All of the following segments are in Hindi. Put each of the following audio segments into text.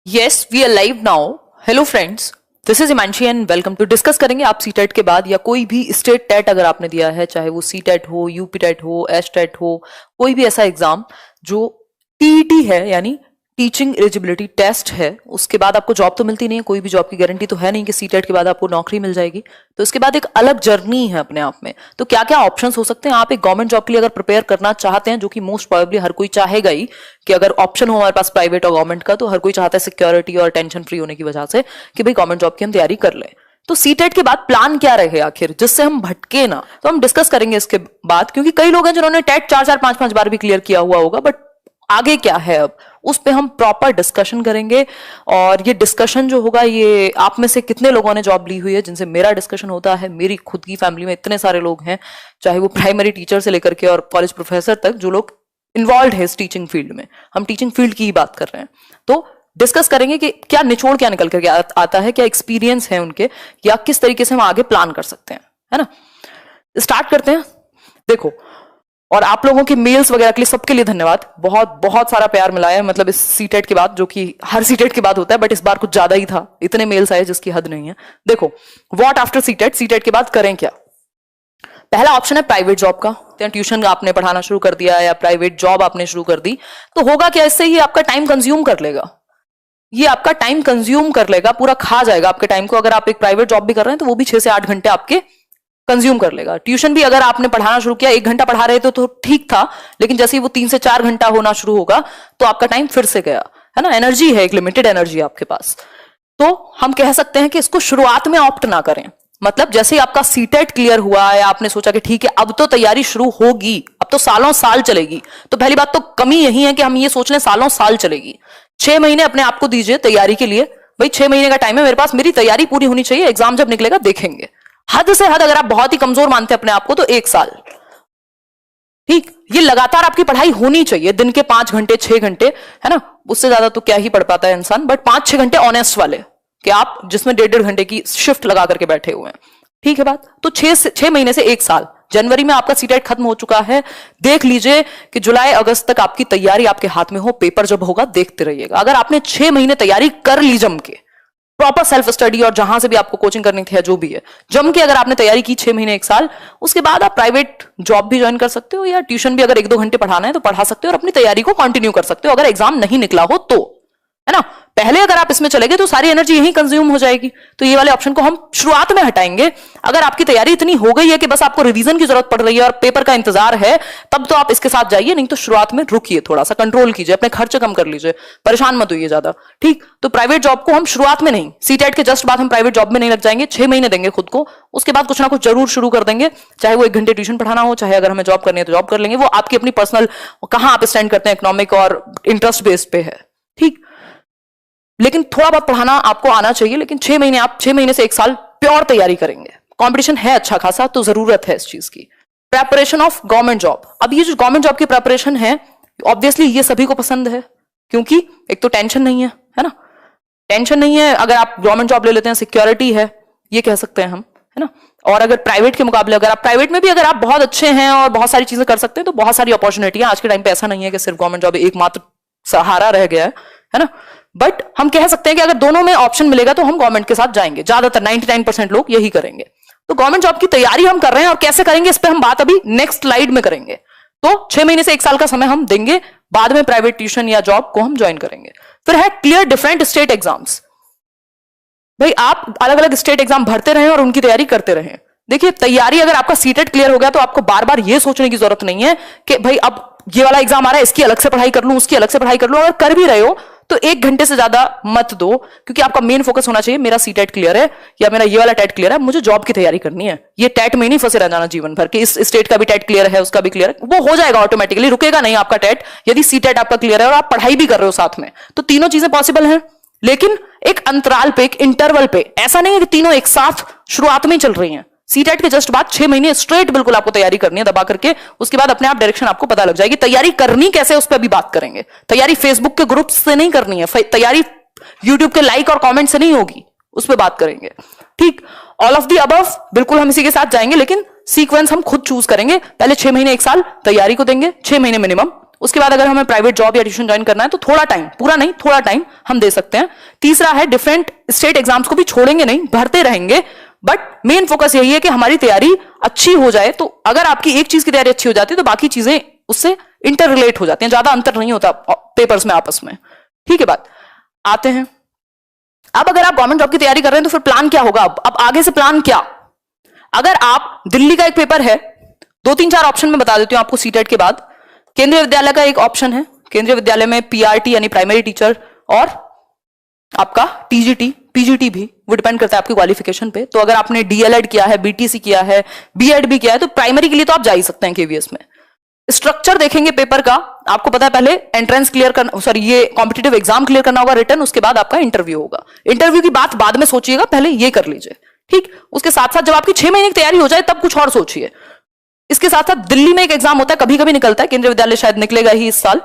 Yes we are live now. Hello friends, this is Himanshi and welcome to. Discuss करेंगे आप सी टेट के बाद या कोई भी स्टेट टेट अगर आपने दिया है, चाहे वो सी टेट हो, यूपी टेट हो, एस टेट हो, कोई भी ऐसा एग्जाम जो टीईटी है यानी टीचिंग एलिजिबिलिटी टेस्ट है, उसके बाद आपको जॉब तो मिलती नहीं है, कोई भी जॉब की गारंटी तो है नहीं कि सी टेट के बाद आपको नौकरी मिल जाएगी। तो इसके बाद एक अलग जर्नी है अपने आप में। तो क्या क्या ऑप्शंस हो सकते हैं, आप एक गवर्नमेंट जॉब के लिए अगर प्रिपेयर करना चाहते हैं, जो कि मोस्ट प्रोबेबली हर कोई चाहेगा ही कि अगर ऑप्शन हो हमारे पास प्राइवेट और गवर्नमेंट का, तो हर कोई चाहता है सिक्योरिटी और टेंशन फ्री होने की वजह से कि भाई गवर्नमेंट जॉब की हम तैयारी कर लें। तो सी टेट के बाद प्लान क्या रहे आखिर, जिससे हम भटके ना। तो हम डिस्कस करेंगे इसके बाद, क्योंकि कई लोग हैं जिन्होंने टेट 4-4 5-5 बार भी क्लियर किया हुआ होगा, बट आगे क्या है अब उस पे हम प्रॉपर डिस्कशन करेंगे। और ये डिस्कशन जो होगा, ये आप में से कितने लोगों ने जॉब ली हुई है जिनसे मेरा डिस्कशन होता है। मेरी खुद की फैमिली में इतने सारे लोग हैं, चाहे वो प्राइमरी टीचर से लेकर के और कॉलेज प्रोफेसर तक, जो लोग इन्वॉल्व है इस टीचिंग फील्ड में। हम टीचिंग फील्ड की ही बात कर रहे हैं। तो डिस्कस करेंगे कि क्या निचोड़ क्या निकल करके आता है, क्या एक्सपीरियंस है उनके, या किस तरीके से हम आगे प्लान कर सकते हैं, है ना। स्टार्ट करते हैं। देखो, और आप लोगों के मेल्स वगैरह के लिए, सबके लिए धन्यवाद। बहुत बहुत सारा प्यार मिला है, मतलब इस सीटेट के बाद, जो कि हर सीटेट के बाद होता है, बट इस बार कुछ ज्यादा ही था। इतने मेल्स आए जिसकी हद नहीं है। देखो, व्हाट आफ्टर सीटेट, सीटेट के बाद करें क्या। पहला ऑप्शन है प्राइवेट जॉब का। ट्यूशन आपने पढ़ाना शुरू कर दिया या प्राइवेट जॉब आपने शुरू कर दी, तो होगा क्या, इससे ही आपका टाइम कंज्यूम कर लेगा। ये आपका टाइम कंज्यूम कर लेगा, पूरा खा जाएगा आपके टाइम को। अगर आप एक प्राइवेट जॉब भी कर रहे हैं तो वो भी 6 से 8 घंटे आपके कंज्यूम कर लेगा। ट्यूशन भी अगर आपने पढ़ाना शुरू किया, 1 घंटा पढ़ा रहे थे तो ठीक था, लेकिन जैसे ही वो 3 से 4 घंटा होना शुरू होगा तो आपका टाइम फिर से गया, है ना। एनर्जी है, एक लिमिटेड एनर्जी आपके पास। तो हम कह सकते हैं कि इसको शुरुआत में ऑप्ट ना करें। मतलब जैसे ही आपका सीटेट क्लियर हुआ या आपने सोचा कि ठीक है अब तो तैयारी शुरू होगी, अब तो सालों साल चलेगी, तो पहली बात तो कमी यही है कि हम ये सोच लें सालों साल चलेगी। 6 महीने अपने आप को दीजिए तैयारी के लिए। भाई 6 महीने का टाइम है मेरे पास, मेरी तैयारी पूरी होनी चाहिए, एग्जाम जब निकलेगा देखेंगे। हद से हद अगर आप बहुत ही कमजोर मानते हैं अपने आप को तो 1 साल, ठीक। ये लगातार आपकी पढ़ाई होनी चाहिए, दिन के 5 घंटे 6 घंटे, है ना। उससे ज्यादा तो क्या ही पढ़ पाता है इंसान, बट 5-6 घंटे ऑनेस्ट वाले, कि आप जिसमें 1.5 घंटे की शिफ्ट लगा करके बैठे हुए हैं, ठीक है बात। तो 6 महीने से 1 साल, जनवरी में आपका सीटेट खत्म हो चुका है। देख लीजिए कि जुलाई अगस्त तक आपकी तैयारी आपके हाथ में हो, पेपर जब होगा देखते रहिएगा। अगर आपने 6 महीने तैयारी कर ली जम के, प्रॉपर सेल्फ स्टडी, और जहां से भी आपको कोचिंग करनी थी, जो भी है जम के अगर आपने तैयारी की 6 महीने 1 साल, उसके बाद आप प्राइवेट जॉब भी ज्वाइन कर सकते हो, या ट्यूशन भी अगर 1-2 घंटे पढ़ाना है तो पढ़ा सकते हो, और अपनी तैयारी को कंटिन्यू कर सकते हो अगर एग्जाम नहीं निकला हो तो, है ना। पहले अगर आप इसमें चले गए तो सारी एनर्जी यहीं कंज्यूम हो जाएगी। तो ये वाले ऑप्शन को हम शुरुआत में हटाएंगे। अगर आपकी तैयारी इतनी हो गई है कि बस आपको रिवीजन की जरूरत पड़ रही है और पेपर का इंतजार है, तब तो आप इसके साथ जाइए, नहीं तो शुरुआत में रुकिए, थोड़ा सा कंट्रोल कीजिए, अपने खर्चे कम कर लीजिए, परेशान मत होइए ज्यादा, ठीक। तो प्राइवेट जॉब को हम शुरुआत में नहीं, सीटेट के जस्ट बाद हम प्राइवेट जॉब में नहीं लग जाएंगे। 6 महीने देंगे खुद को, उसके बाद कुछ ना कुछ जरूर शुरू कर देंगे, चाहे वो 1 घंटे ट्यूशन पढ़ाना हो, चाहे अगर हमें जॉब करनी है तो जॉब कर लेंगे। वो आपकी अपनी पर्सनल, कहां आप स्टैंड करते हैं इकोनॉमिक और इंटरेस्ट बेस्ड पे है, ठीक। लेकिन थोड़ा बहुत पढ़ाना आपको आना चाहिए। लेकिन 6 महीने, आप 6 महीने से 1 साल प्योर तैयारी करेंगे। कंपटीशन है अच्छा खासा, तो जरूरत है इस चीज की। Preparation of government job. अब ये जो गवर्नमेंट जॉब की प्रेपरेशन है, ऑब्वियसली ये सभी को पसंद है, क्योंकि एक तो टेंशन नहीं है ना। टेंशन नहीं है, अगर आप गवर्नमेंट जॉब ले लेते हैं, सिक्योरिटी है, ये कह सकते हैं हम, है ना। और अगर प्राइवेट के मुकाबले, अगर आप प्राइवेट में भी अगर आप बहुत अच्छे हैं और बहुत सारी चीजें कर सकते हैं, तो बहुत सारी अपॉर्चुनिटी है। आज के टाइम पे ऐसा नहीं है कि सिर्फ गवर्नमेंट जॉब एकमात्र सहारा रह गया है ना। बट हम कह सकते हैं कि अगर दोनों में ऑप्शन मिलेगा तो हम गवर्नमेंट के साथ जाएंगे। ज्यादातर 99% लोग यही करेंगे। तो गवर्नमेंट जॉब की तैयारी हम कर रहे हैं, और कैसे करेंगे इस पे हम बात अभी नेक्स्ट स्लाइड में करेंगे। तो 6 महीने से 1 साल का समय हम देंगे, बाद में प्राइवेट ट्यूशन या जॉब को हम ज्वाइन करेंगे। फिर है क्लियर डिफरेंट स्टेट एग्जाम्स। भाई आप अलग अलग स्टेट एग्जाम भरते रहें और उनकी तैयारी करते रहें। देखिए, तैयारी अगर आपका सीटेट क्लियर हो गया तो आपको बार बार ये सोचने की जरूरत नहीं है कि भाई अब ये वाला एग्जाम आ रहा है, इसकी अलग से पढ़ाई कर लूं, उसकी अलग से पढ़ाई कर लूं। अगर कर भी रहे हो तो 1 घंटे से ज्यादा मत दो, क्योंकि आपका मेन फोकस होना चाहिए मेरा सीटेट क्लियर है या मेरा ये वाला टेट क्लियर है, मुझे जॉब की तैयारी करनी है। ये टेट में नहीं फंसे रह जाना जीवन भर कि इस स्टेट का भी टेट क्लियर है, उसका भी क्लियर है। वो हो जाएगा ऑटोमेटिकली, रुकेगा नहीं आपका टेट, यदि सीटेट आपका क्लियर है और आप पढ़ाई भी कर रहे हो साथ में, तो तीनों चीजें पॉसिबल हैं। लेकिन एक अंतराल पे, एक इंटरवल पे, ऐसा नहीं है कि तीनों एक साथ शुरुआत में चल रही हैं। सीटेट के जस्ट बाद 6 महीने स्ट्रेट बिल्कुल आपको तैयारी करनी है दबा करके, उसके बाद अपने आप डायरेक्शन आपको पता लग जाएगी। तैयारी करनी कैसे, उस पर भी बात करेंगे। तैयारी फेसबुक के ग्रुप से नहीं करनी है, तैयारी यूट्यूब के लाइक और कमेंट से नहीं होगी, उस पर बात करेंगे, ठीक। ऑल ऑफ दी अबव बिल्कुल हम इसी के साथ जाएंगे, लेकिन सीक्वेंस हम खुद चूज करेंगे। पहले 6 महीने 1 साल तैयारी को देंगे, 6 महीने मिनिमम, उसके बाद अगर हमें प्राइवेट जॉब या ट्यूशन ज्वाइन करना है तो थोड़ा टाइम, पूरा नहीं थोड़ा टाइम हम दे सकते हैं। तीसरा है डिफरेंट स्टेट एग्जाम्स को भी छोड़ेंगे नहीं, भरते रहेंगे, बट मेन फोकस यही है कि हमारी तैयारी अच्छी हो जाए। तो अगर आपकी एक चीज की तैयारी अच्छी हो जाती है तो बाकी चीजें उससे इंटर रिलेट हो जाती हैं, ज्यादा अंतर नहीं होता पेपर्स में आपस में। ठीक है, बात आते हैं अब अगर आप गवर्नमेंट जॉब की तैयारी कर रहे हैं तो फिर प्लान क्या होगा? अब आगे से प्लान क्या? अगर आप दिल्ली का एक पेपर है, 2-3-4 ऑप्शन में बता देती हूं आपको सीटेट के बाद। केंद्रीय विद्यालय का एक ऑप्शन है, केंद्रीय विद्यालय में पीआरटी यानी प्राइमरी टीचर और आपका टीजीटी पीजीटी भी, वो डिपेंड करता है आपकी क्वालिफिकेशन पे। तो अगर आपने डीएलएड किया है, बीटीसी किया है, बीएड भी किया है तो प्राइमरी के लिए तो आप जा ही सकते हैं केवीएस में। स्ट्रक्चर देखेंगे पेपर का, आपको पता है पहले एंट्रेंस क्लियर करना, सॉरी ये कॉम्पिटिटिव एग्जाम क्लियर करना होगा रिटन, उसके बाद आपका इंटरव्यू होगा। इंटरव्यू की बात बाद में सोचिएगा, पहले ये कर लीजिए। ठीक, उसके साथ साथ जब आपकी 6 महीने की तैयारी हो जाए तब कुछ और सोचिए। इसके साथ साथ दिल्ली में एक एग्जाम होता है, कभी कभी निकलता है, केंद्रीय विद्यालय शायद निकलेगा ही इस साल,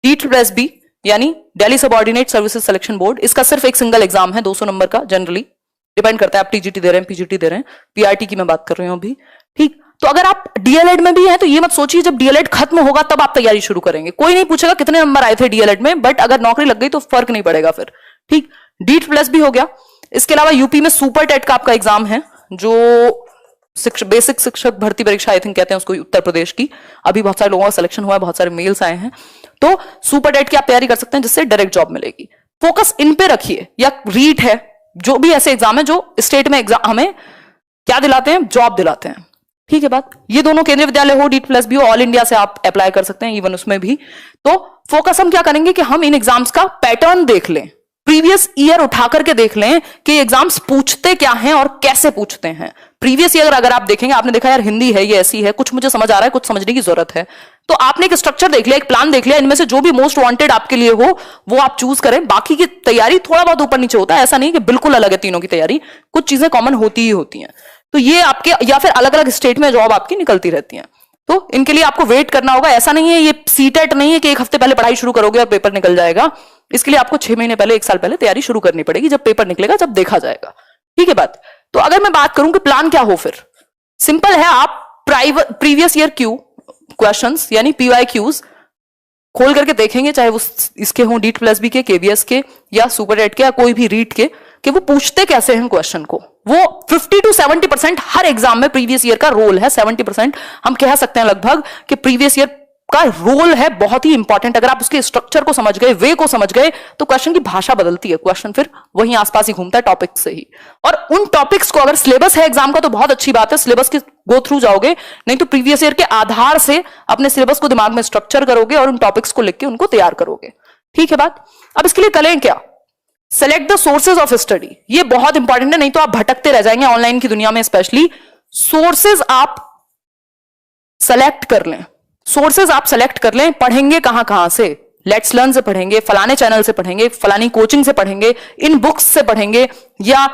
DSSB यानी Delhi subordinate services selection board. इसका सिर्फ एक सिंगल एग्जाम है 200 नंबर का, जनरली डिपेंड करता है आप टीजीटी दे रहे हैं, पीजीटी दे रहे हैं, पीआरटी की मैं बात कर रही हूं अभी। ठीक, तो अगर आप डीएलएड में भी हैं तो ये मत सोचिए जब डीएलएड खत्म होगा तब आप तैयारी शुरू करेंगे। कोई नहीं पूछेगा कितने नंबर आए थे डीएलएड में, बट अगर नौकरी लग गई तो फर्क नहीं पड़ेगा फिर। ठीक, DSSB भी हो गया। इसके अलावा यूपी में सुपर टेट का आपका एग्जाम है, जो बेसिक शिक्षक भर्ती परीक्षा आई थिंक कहते हैं उसको, उत्तर प्रदेश की। अभी बहुत सारे लोगों का सिलेक्शन हुआ है, बहुत सारे मेल्स आए हैं, तो सुपर टेट की आप तैयारी कर सकते हैं जिससे डायरेक्ट जॉब मिलेगी। फोकस इन पे रखिए, या रीट है, जो भी ऐसे एग्जाम है जो स्टेट में एग्जाम हमें क्या दिलाते हैं, जॉब दिलाते हैं। ठीक है बात, ये दोनों केंद्रीय विद्यालय हो, DSSB हो, ऑल इंडिया से आप अप्लाई कर सकते हैं, इवन उसमें भी। तो फोकस हम क्या करेंगे कि हम इन एग्जाम्स का पैटर्न देख लें, प्रीवियस ईयर उठा करके देख लें कि एग्जाम्स पूछते क्या हैं और कैसे पूछते हैं। प्रीवियस ईयर अगर आप देखेंगे, आपने देखा यार हिंदी है, ये ऐसी है, कुछ मुझे समझ आ रहा है, कुछ समझने की जरूरत है, तो आपने एक स्ट्रक्चर देख लिया, एक प्लान देख लिया, इनमें से जो भी मोस्ट वांटेड आपके लिए हो वो आप चूज करें। बाकी की तैयारी थोड़ा बहुत ऊपर नीचे होता है, ऐसा नहीं कि बिल्कुल अलग है तीनों की तैयारी, कुछ चीजें कॉमन होती ही होती हैं। तो ये आपके, या फिर अलग अलग स्टेट में जॉब आपकी निकलती रहती है, तो इनके लिए आपको वेट करना होगा। ऐसा नहीं है, ये सीटेट नहीं है कि एक हफ्ते पहले पढ़ाई शुरू करोगे और पेपर निकल जाएगा। इसके लिए आपको 6 महीने पहले, 1 साल पहले तैयारी शुरू करनी पड़ेगी, जब पेपर निकलेगा जब देखा जाएगा। ठीक है बात। तो अगर मैं बात करूं कि प्लान क्या हो, फिर सिंपल है, आप प्रीवियस ईयर क्यू क्वेश्चंस यानी PYQs खोल करके देखेंगे, चाहे वो इसके हों, DSSB के, KVS के, या सुपर टेट के, या कोई भी रीट के, कि वो पूछते कैसे हैं क्वेश्चन को। वो 50 to 70% हर एग्जाम में प्रीवियस ईयर का रोल है। 70% हम कह सकते हैं लगभग कि प्रीवियस ईयर का रोल है, बहुत ही इंपॉर्टेंट। अगर आप उसके स्ट्रक्चर को समझ गए, वे को समझ गए, तो क्वेश्चन की भाषा बदलती है, क्वेश्चन फिर वहीं आसपास ही घूमता है टॉपिक से ही। और उन टॉपिक्स को, अगर सिलेबस है एग्जाम का तो बहुत अच्छी बात है, सिलेबस के गो थ्रू जाओगे, नहीं तो प्रीवियस ईयर के आधार से अपने सिलेबस को दिमाग में स्ट्रक्चर करोगे और उन टॉपिक्स को लिख के उनको तैयार करोगे। ठीक है बात। अब इसके लिए करें क्या? Select the sources of study, ये बहुत इंपॉर्टेंट है, नहीं तो आप भटकते रह जाएंगे ऑनलाइन की दुनिया में। स्पेशली सोर्सेज आप सेलेक्ट कर लें, सोर्सेज आप सेलेक्ट कर लें। पढ़ेंगे कहां कहां से? लेट्स लर्न से पढ़ेंगे, फलाने चैनल से पढ़ेंगे, फलानी कोचिंग से पढ़ेंगे, इन बुक्स से पढ़ेंगे, या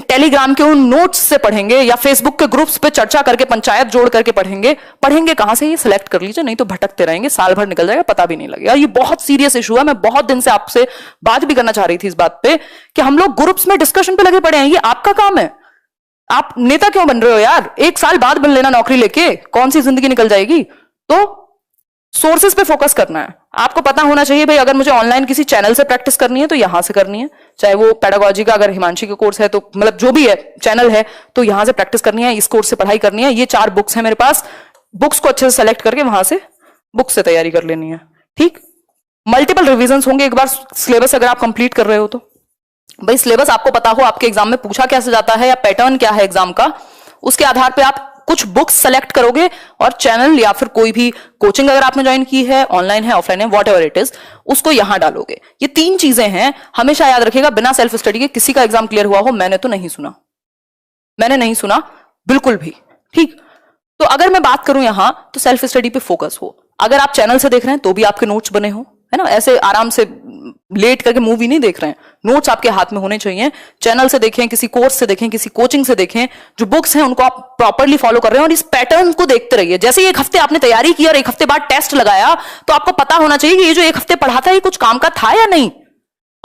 टेलीग्राम के उन नोट्स से पढ़ेंगे, या फेसबुक के ग्रुप्स पे चर्चा करके पंचायत जोड़ करके पढ़ेंगे। पढ़ेंगे कहां से, ये सिलेक्ट कर लीजिए, नहीं तो भटकते रहेंगे, साल भर निकल जाएगा, पता भी नहीं लगेगा। ये बहुत सीरियस इशू है। मैं बहुत दिन से आपसे बात भी करना चाह रही थी इस बात पे कि हम लोग ग्रुप्स में डिस्कशन पे लगे पड़े हैं। ये आपका काम है, आप नेता क्यों बन रहे हो यार? 1 साल बाद बन लेना नौकरी लेके, कौन सी जिंदगी निकल जाएगी? तो सोर्सेज पे फोकस करना है। आपको पता होना चाहिए भाई, अगर मुझे ऑनलाइन किसी चैनल से प्रैक्टिस करनी है तो यहां से करनी है, चाहे वो पेडागोजी का, अगर हिमांशी का कोर्स है तो मतलब जो भी है चैनल है, तो यहां से प्रैक्टिस करनी है, इस कोर्स से पढ़ाई करनी है। ये 4 बुक्स है मेरे पास, बुक्स को अच्छे से सेलेक्ट करके वहां से बुक से तैयारी कर लेनी है। ठीक, मल्टीपल रिविजन होंगे एक बार सिलेबस अगर आप कंप्लीट कर रहे हो तो। भाई सिलेबस आपको पता हो, आपके एग्जाम में पूछा कैसे जाता है या पैटर्न क्या है एग्जाम का, उसके आधार पर आप कुछ बुक्स सेलेक्ट करोगे और चैनल या फिर कोई भी कोचिंग अगर आपने ज्वाइन की है, ऑनलाइन है, ऑफलाइन है, व्हाटएवर इट इज, उसको यहां डालोगे। ये 3 चीजें हैं, हमेशा याद रखिएगा। बिना सेल्फ स्टडी के किसी का एग्जाम क्लियर हुआ हो, मैंने तो नहीं सुना, मैंने नहीं सुना बिल्कुल भी। ठीक, तो अगर मैं बात करूं यहां, तो सेल्फ स्टडी पे फोकस हो। अगर आप चैनल से देख रहे हैं तो भी आपके नोट्स बने हो, है ना, ऐसे आराम से लेट करके मूवी नहीं देख रहे हैं, नोट्स आपके हाथ में होने चाहिए। चैनल से देखें, किसी कोर्स से देखें, किसी कोचिंग से देखें, जो बुक्स हैं उनको आप प्रॉपर्ली फॉलो कर रहे हैं, और इस पैटर्न को देखते रहिए। जैसे ही 1 हफ्ते आपने तैयारी की और 1 हफ्ते बाद टेस्ट लगाया, तो आपको पता होना चाहिए कि ये जो 1 हफ्ते पढ़ा था ये कुछ काम का था या नहीं।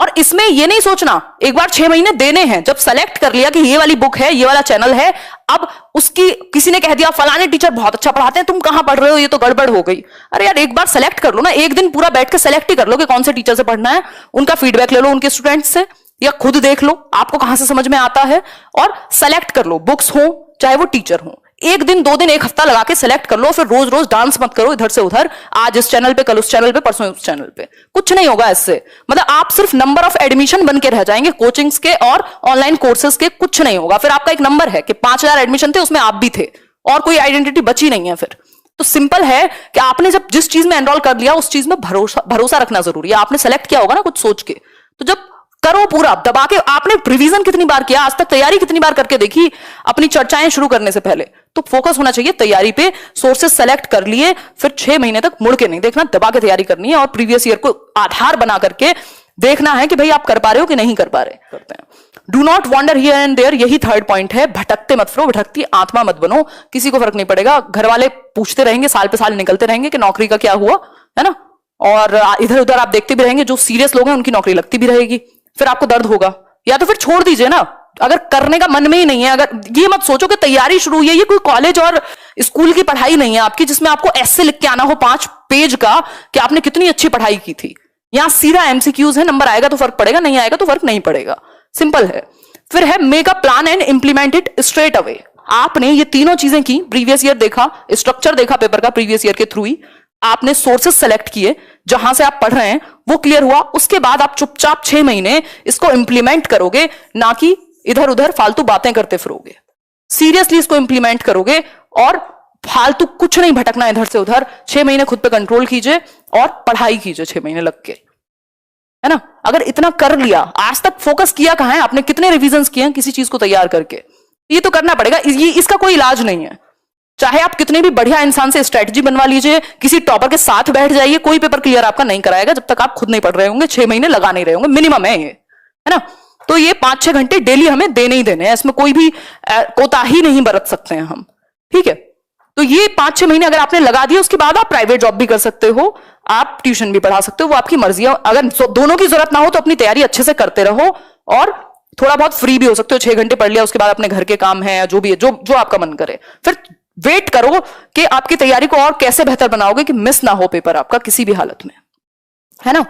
और इसमें ये नहीं सोचना एक बार 6 महीने देने हैं, जब सेलेक्ट कर लिया कि ये वाली बुक है, ये वाला चैनल है, अब उसकी किसी ने कह दिया फलाने टीचर बहुत अच्छा पढ़ाते हैं, तुम कहां पढ़ रहे हो, ये तो गड़बड़ हो गई। अरे यार एक बार सेलेक्ट कर लो ना, एक दिन पूरा बैठ के सेलेक्ट ही कर लो कि कौन से टीचर से पढ़ना है, उनका फीडबैक ले लो उनके स्टूडेंट्स से, या खुद देख लो आपको कहां से समझ में आता है, और सेलेक्ट कर लो, बुक्स हो चाहे वो टीचर हो। एक दिन 2 दिन 1 हफ्ता लगा के सेलेक्ट कर लो, फिर रोज रोज डांस मत करो इधर से उधर, आज इस चैनल पे, कल उस चैनल पे, परसों उस चैनल पे। कुछ नहीं होगा इससे, मतलब आप सिर्फ नंबर ऑफ एडमिशन बन के रह जाएंगे, कोचिंग्स के और ऑनलाइन कोर्सेज के, कुछ नहीं होगा। फिर आपका एक नंबर है कि 5000 एडमिशन थे, उसमें आप भी थे, और कोई आइडेंटिटी बची नहीं है फिर। तो सिंपल है कि आपने जब जिस चीज में एनरोल कर लिया उस चीज में भरोसा रखना जरूरी है। आपने सेलेक्ट किया होगा ना कुछ सोच के, तो जब करो पूरा दबा के। आपने रिवीजन कितनी बार किया, आज तक तैयारी कितनी बार करके देखी अपनी चर्चाएं शुरू करने से पहले? तो फोकस होना चाहिए तैयारी पे, सोर्सेस सेलेक्ट कर लिए, फिर 6 महीने तक मुड़ के नहीं देखना, दबा के तैयारी करनी है, और प्रीवियस ईयर को आधार बना करके देखना है कि भाई आप कर पा रहे हो कि नहीं कर पा रहे। करते हैं do not wander here and there, यही थर्ड पॉइंट है, भटकते मत फिरो, भटकती आत्मा मत बनो। किसी को फर्क नहीं पड़ेगा, घर वाले पूछते रहेंगे, साल पे साल निकलते रहेंगे कि नौकरी का क्या हुआ, है ना, और इधर उधर आप देखते भी रहेंगे, जो सीरियस लोग हैं उनकी नौकरी लगती भी रहेगी, फिर आपको दर्द होगा। या तो फिर छोड़ दीजिए ना, अगर करने का मन में ही नहीं है। अगर ये मत सोचो कि तैयारी शुरू हुई है, ये कोई कॉलेज और स्कूल की पढ़ाई नहीं है आपकी जिसमें आपको ऐसे लिख के आना हो 5 पेज का कि आपने कितनी अच्छी पढ़ाई की थी। यहां सीधा एमसीक्यूज है, नंबर आएगा तो फर्क पड़ेगा, नहीं आएगा तो फर्क नहीं पड़ेगा, सिंपल है। फिर है make a plan and implement it straight away. आपने ये तीनों चीजें की, प्रीवियस ईयर देखा, स्ट्रक्चर देखा पेपर का प्रीवियस ईयर के थ्रू ही, आपने सोर्सेस सेलेक्ट किए, जहां से आप पढ़ रहे हैं वो क्लियर हुआ, उसके बाद आप चुपचाप 6 महीने इसको इंप्लीमेंट करोगे, ना कि इधर उधर फालतू बातें करते फिरोगे। सीरियसली इसको इंप्लीमेंट करोगे और फालतू कुछ नहीं भटकना इधर से उधर। 6 महीने खुद पे कंट्रोल कीजिए और पढ़ाई कीजिए 6 महीने लग के, है ना। अगर इतना कर लिया, आज तक फोकस किया कहां है आपने, कितने रिविजन्स किए हैं किसी चीज को तैयार करके, ये तो करना पड़ेगा। इसका कोई इलाज नहीं है। चाहे आप कितने भी बढ़िया इंसान से स्ट्रेटजी बनवा लीजिए, किसी टॉपर के साथ बैठ जाइए, कोई पेपर क्लियर आपका नहीं कराएगा जब तक आप खुद नहीं पढ़ रहे होंगे, 6 महीने लगा नहीं रहे होंगे, मिनिमम है ये, है ना। तो ये 5-6 घंटे डेली हमें देने ही देने हैं, इसमें कोई भी कोताही नहीं बरत सकते हैं हम, ठीक है। तो ये 5-6 महीने अगर आपने लगा दिए, उसके बाद आप प्राइवेट जॉब भी कर सकते हो, आप ट्यूशन भी पढ़ा सकते हो, वो आपकी मर्जी है। अगर दोनों की जरूरत ना हो तो अपनी तैयारी अच्छे से करते रहो, और थोड़ा बहुत फ्री भी हो सकते हो। 6 घंटे पढ़ लिया, उसके बाद अपने घर के काम है, जो भी है, जो आपका मन करे, फिर वेट करो कि आपकी तैयारी को और कैसे बेहतर बनाओगे कि मिस ना हो पेपर आपका किसी भी हालत में, है ना।